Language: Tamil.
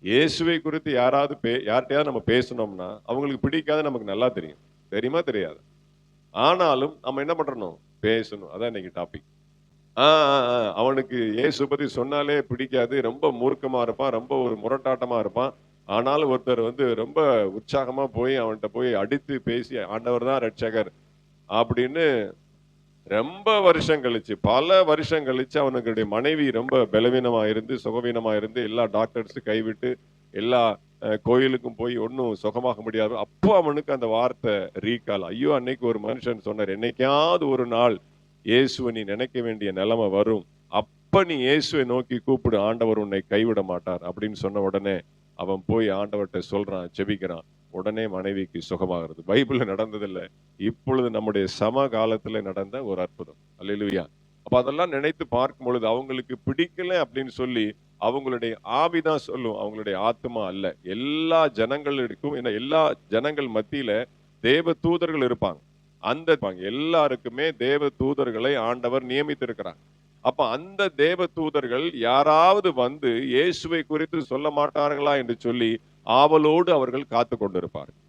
இயேசுவை குறித்து யார்கிட்டயாவது நம்ம பேசணும்னா அவங்களுக்கு பிடிக்காது நமக்கு நல்லா தெரியும். தெரியுமா தெரியாது? ஆனாலும் நம்ம என்ன பண்றணும்? பேசணும். அதான் இன்னைக்கு டாபிக். ஆ, ஆ, ஆ. அவனுக்கு இயேசு பத்தி சொன்னாலே பிடிக்காது. ரொம்ப மூர்க்கமா இருப்பான். ரொம்ப ஒரு முரட்டாட்டமா இருப்பான். ஆனாலும் ஒருத்தர் வந்து ரொம்ப உற்சாகமா போய் அவன்ட்ட போய் அடித்து பேசி ஆண்டவர் தான் ரட்சகர் அப்படின்னு ரொம்ப வருஷம் கழிச்சு, பல வருஷம் கழிச்சு அவனுடைய மனைவி ரொம்ப பலவீனமா இருந்து, சுகவீனமா இருந்து எல்லா டாக்டர்ஸும் கைவிட்டு, எல்லா கோயிலுக்கும் போய் ஒண்ணும் சுகமாக முடியாது. அப்போ அவனுக்கு அந்த வார்த்தை ரீகால். ஐயோ! அன்னைக்கு ஒரு மனுஷன் சொன்னார், "என்னைக்காவது ஒரு நாள் இயேசுவ நீ நினைக்க வேண்டிய நிலைமை வரும். அப்ப நீ இயேசுவை நோக்கி கூப்பிடு. ஆண்டவர் உன்னை கைவிட மாட்டார்." அப்படின்னு சொன்ன உடனே, அவன் போய் ஆண்டவர்ட்ட சொல்றான், ஜெபிக்கிறான். உடனே மனைவிக்கு சுகமாகிறது. பைபிள்ல நடந்ததில்ல. இப்பொழுது நம்முடைய சமகாலத்துல நடந்த ஒரு அற்புதம். அல்லேலூயா. அப்ப அதெல்லாம் நினைத்து பார்க்கும் பொழுது அவங்களுக்கு பிடிக்கல அப்படின்னு சொல்லி அவங்களுடைய ஆவிதான் சொல்லும். அவங்களுடைய ஆத்துமா அல்ல. எல்லா ஜனங்களுக்கும் எல்லா ஜனங்கள் மத்தியில தேவ தூதர்கள் இருப்பாங்க. எல்லாருக்குமே தேவ தூதர்களை ஆண்டவர் நியமித்திருக்கிறார். அப்ப அந்த தேவ தூதர்கள் யாராவது வந்து இயேசுவை குறித்து சொல்ல மாட்டார்களா என்று சொல்லி ஆவலோடு அவர்கள் காத்துக் கொண்டிருப்பார்கள்.